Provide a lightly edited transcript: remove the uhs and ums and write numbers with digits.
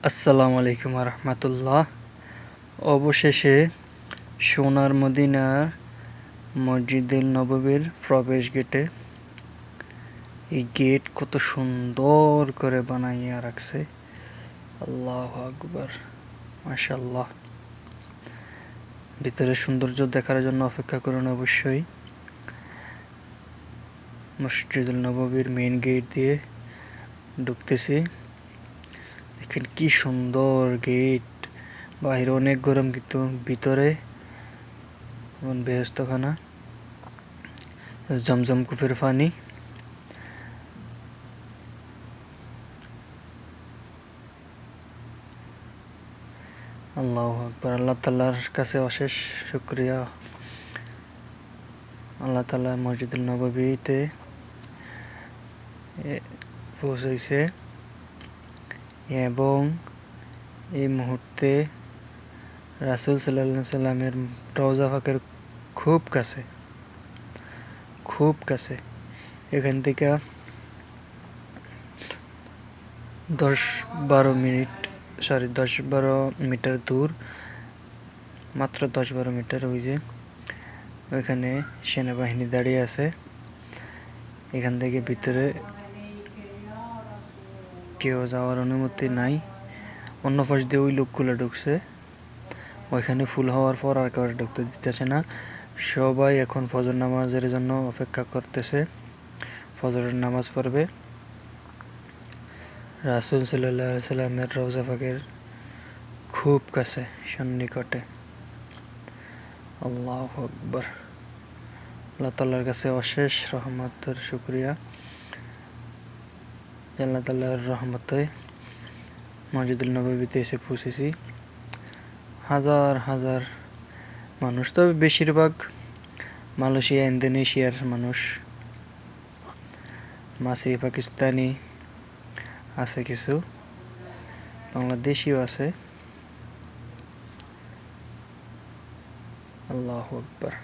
আসসালামু আলাইকুম রহমতুল্লাহ। অবশেষে সোনার মদিনার মসজিদুল নববীর প্রবেশ গেটে এই গেট কত সুন্দর করে বানাইয়া রাখছে। আল্লাহু আকবার, মাশাআল্লাহ। ভিতরে সৌন্দর্য দেখার জন্য অপেক্ষা করুন অবশ্যই। মসজিদুল নববীর মেইন গেট দিয়ে ঢুকতেছি। দেখেন কি সুন্দর গেট। বাইরে অনেক গরম কিন্তু ভিতরে এমন বেহেশতখানা, জমজম কূপের পানি। আল্লাহু আকবার। আল্লাহ তাআলার কাছে অশেষ শুকরিয়া। আল্লাহ তাআলা মসজিদুল নববীতে পৌঁছাইছে এবং এই মুহূর্তে রাসূল সাল্লাল্লাহু আলাইহি সাল্লামের রওজা পাকের খুব কাছে। এখান থেকে 10-12 মিটার দূর, মাত্র 10-12 মিটার। ওই যে ওইখানে সেনাবাহিনী দাঁড়িয়ে আছে। এখান থেকে ভিতরে কেউ যাওয়ার অনুমতি নাই। অন্য পাশ দিয়ে ওই লোকগুলো ঢুকছে। ওইখানে ফুল হওয়ার পর আর কাউকে ঢুকতে দিতেছে না। সবাই এখন ফজর নামাজের জন্য অপেক্ষা করতেছে। ফজরের নামাজ পড়বে রাসূল সাল্লাল্লাহু আলাইহি সাল্লামের রওজা পাকের খুব কাছে, সন্নিকটে। আল্লাহু আকবার। আল্লাহ তাআলার কাছে অশেষ রহমতের শুকরিয়া। আল্লাহ তাআলার রহমতে মসজিদুল নববীতে এসে পৌঁছেছি। হাজার মানুষ, তবে বেশিরভাগ মালয়েশিয়া ইন্দোনেশিয়ার মানুষ, মাসরি পাকিস্তানি আছে, কিছু বাংলাদেশিও আছে। আল্লাহু আকবার।